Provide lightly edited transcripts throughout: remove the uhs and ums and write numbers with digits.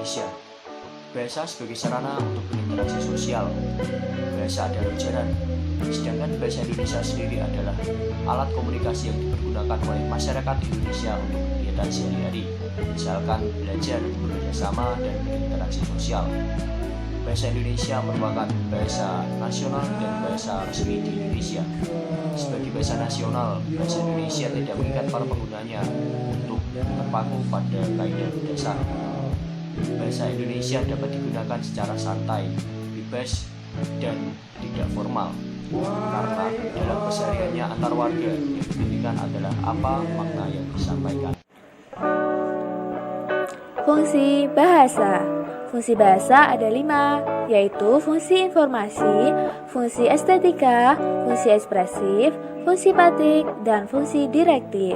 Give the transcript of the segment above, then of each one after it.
Indonesia. Bahasa sebagai sarana untuk berinteraksi sosial. Bahasa adalah ujaran, sedangkan bahasa Indonesia sendiri adalah alat komunikasi yang dipergunakan oleh masyarakat Indonesia untuk kegiatan sehari-hari, misalkan belajar, bekerjasama, dan berinteraksi sosial. Bahasa Indonesia merupakan bahasa nasional dan bahasa resmi di Indonesia. Sebagai bahasa nasional, bahasa Indonesia tidak mengikat para penggunanya untuk terpaku pada kaidah dasar. Bahasa Indonesia dapat digunakan secara santai, bebas, dan tidak formal. Karena dalam kesehariannya antar warga yang dipentingkan adalah apa makna yang disampaikan. Fungsi bahasa. Fungsi bahasa ada 5, yaitu fungsi informasi, fungsi estetika, fungsi ekspresif, fungsi patik, dan fungsi direktif.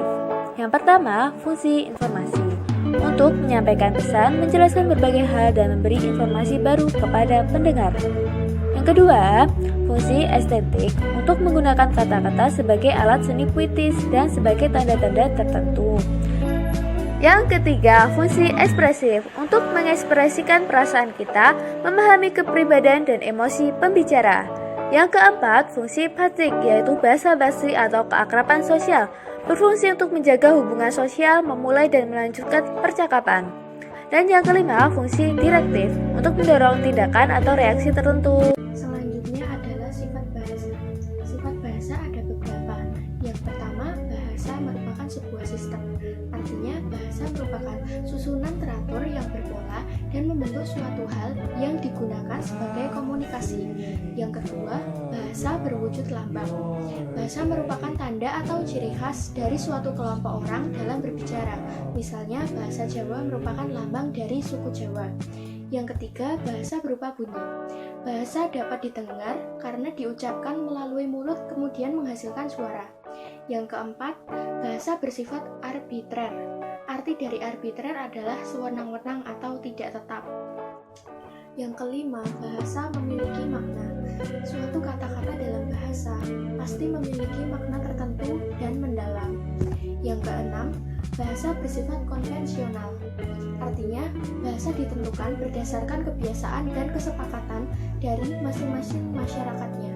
Yang pertama, fungsi informasi. Untuk menyampaikan pesan, menjelaskan berbagai hal, dan memberi informasi baru kepada pendengar. Yang kedua, fungsi estetik untuk menggunakan kata-kata sebagai alat seni puitis dan sebagai tanda-tanda tertentu. Yang ketiga, fungsi ekspresif untuk mengekspresikan perasaan kita, memahami kepribadian dan emosi pembicara. Yang keempat, fungsi patik, yaitu bahasa basi atau keakraban sosial, berfungsi untuk menjaga hubungan sosial, memulai dan melanjutkan percakapan. Dan yang kelima, fungsi direktif untuk mendorong tindakan atau reaksi tertentu. Selanjutnya adalah sifat bahasa. Sifat bahasa ada beberapa. Yang pertama, bahasa merupakan sebuah sistem. Artinya, bahasa merupakan susunan teratur yang berpola dan membentuk suatu hal yang digunakan sebagai komunikasi. Yang kedua, bahasa berwujud lambang. Bahasa merupakan tanda atau ciri khas dari suatu kelompok orang dalam berbicara. Misalnya, bahasa Jawa merupakan lambang dari suku Jawa. Yang ketiga, bahasa berupa bunyi. Bahasa dapat didengar karena diucapkan melalui mulut kemudian menghasilkan suara. Yang keempat, bahasa bersifat arbitrer. Arti dari arbitrer adalah sewenang-wenang atau tidak tetap. Yang kelima, bahasa memiliki makna. Suatu kata-kata dalam bahasa pasti memiliki makna tertentu dan mendalam. Yang keenam, bahasa bersifat konvensional. Artinya, bahasa ditentukan berdasarkan kebiasaan dan kesepakatan dari masing-masing masyarakatnya.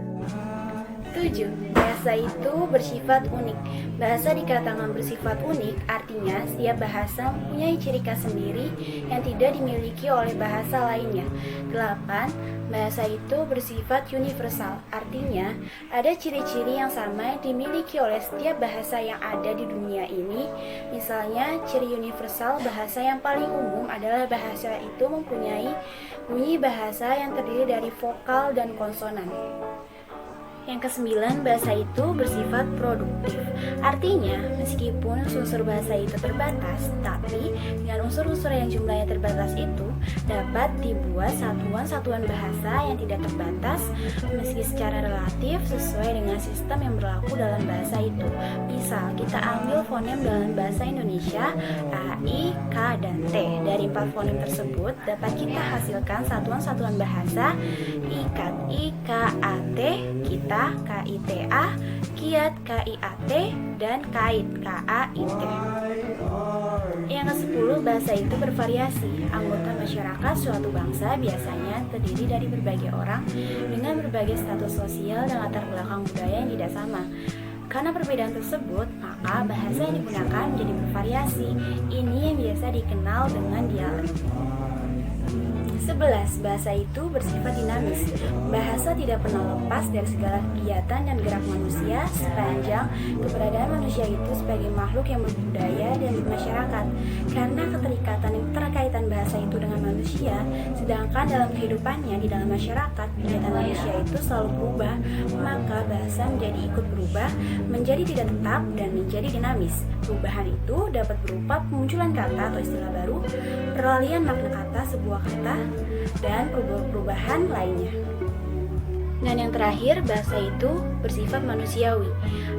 7. Bahasa itu bersifat unik. Bahasa dikatakan bersifat unik, artinya setiap bahasa mempunyai ciri khas sendiri yang tidak dimiliki oleh bahasa lainnya. 8. Bahasa itu bersifat universal, artinya ada ciri-ciri yang sama yang dimiliki oleh setiap bahasa yang ada di dunia ini. Misalnya, ciri universal bahasa yang paling umum adalah bahasa itu mempunyai bunyi bahasa yang terdiri dari vokal dan konsonan. Yang kesembilan, bahasa itu bersifat produktif. Artinya, meskipun unsur bahasa itu terbatas, tapi dengan unsur-unsur yang jumlahnya terbatas itu dapat dibuat satuan-satuan bahasa yang tidak terbatas meski secara relatif sesuai dengan sistem yang berlaku dalam bahasa itu. Misal, kita ambil fonem dalam bahasa Indonesia A, I, K, dan T. Dari 4 fonem tersebut dapat kita hasilkan satuan-satuan bahasa ikat I, K, A, T, kita KITA, kiat KIAT, dan kait KAIT. Yang ke-10, bahasa itu bervariasi. Anggota masyarakat suatu bangsa biasanya terdiri dari berbagai orang dengan berbagai status sosial dan latar belakang budaya yang tidak sama. Karena perbedaan tersebut, maka bahasa yang digunakan menjadi bervariasi. Ini yang biasa dikenal dengan dialek. 11. Bahasa itu bersifat dinamis. Bahasa tidak pernah lepas dari segala kegiatan dan gerak manusia sepanjang keberadaan manusia itu sebagai makhluk yang berbudaya dan bermasyarakat. Karena keterkaitan bahasa itu dengan manusia, sedangkan dalam kehidupannya di dalam masyarakat, kegiatan manusia itu selalu berubah, maka bahasa menjadi ikut berubah, menjadi tidak tetap, dan menjadi dinamis. Perubahan itu dapat berupa pemunculan kata atau istilah baru, peralihan makna kata sebuah kata, dan perubahan lainnya. Dan yang terakhir, bahasa itu bersifat manusiawi.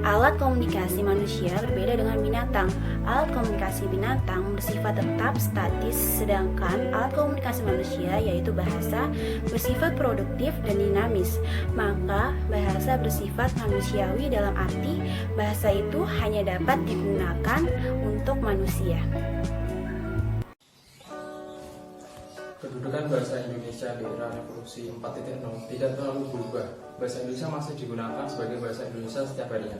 Alat komunikasi manusia berbeda dengan binatang. Alat komunikasi binatang bersifat tetap statis, sedangkan alat komunikasi manusia yaitu bahasa bersifat produktif dan dinamis. Maka bahasa bersifat manusiawi dalam arti bahasa itu hanya dapat digunakan untuk manusia. Kedudukan bahasa Indonesia di era revolusi 4.0 tidak terlalu berubah. Bahasa Indonesia masih digunakan sebagai bahasa Indonesia setiap harinya.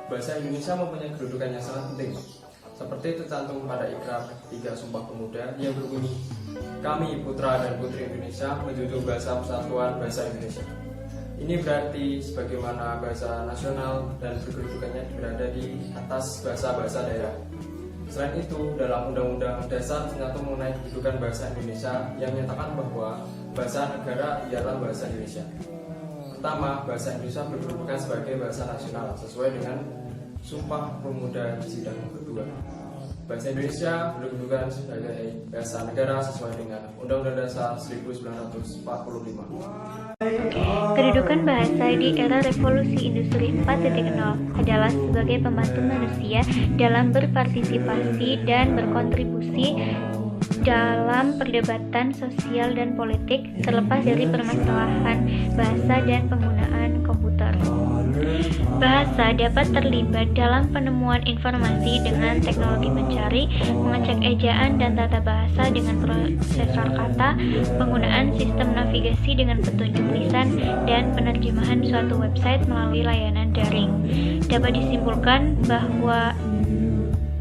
Bahasa Indonesia mempunyai kedudukan yang sangat penting, seperti tercantum pada Ikrar 3 Sumpah Pemuda yang berbunyi, "Kami putra dan putri Indonesia menjunjung bahasa persatuan bahasa Indonesia." Ini berarti sebagaimana bahasa nasional dan kedudukannya berada di atas bahasa-bahasa daerah. Selain itu, dalam Undang-Undang Dasar tercantum mengenai kedudukan bahasa Indonesia yang menyatakan bahwa bahasa negara ialah bahasa Indonesia. Pertama, bahasa Indonesia berkedudukan sebagai bahasa nasional sesuai dengan Sumpah Pemuda di sidang kedua. Bahasa Indonesia berkedudukan sebagai bahasa negara sesuai dengan Undang-Undang Dasar 1945. Kedudukan bahasa di era revolusi industri 4.0 adalah sebagai pembantu manusia dalam berpartisipasi dan berkontribusi dalam perdebatan sosial dan politik terlepas dari permasalahan bahasa dan penggunaan komputer. Bahasa dapat terlibat dalam penemuan informasi dengan teknologi mencari, mengecek ejaan dan tata bahasa dengan prosesor kata, penggunaan sistem navigasi dengan petunjuk lisan, dan penerjemahan suatu website melalui layanan daring. Dapat disimpulkan bahwa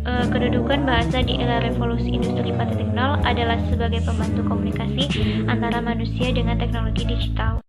kedudukan bahasa di era revolusi industri 4.0 adalah sebagai pembantu komunikasi antara manusia dengan teknologi digital.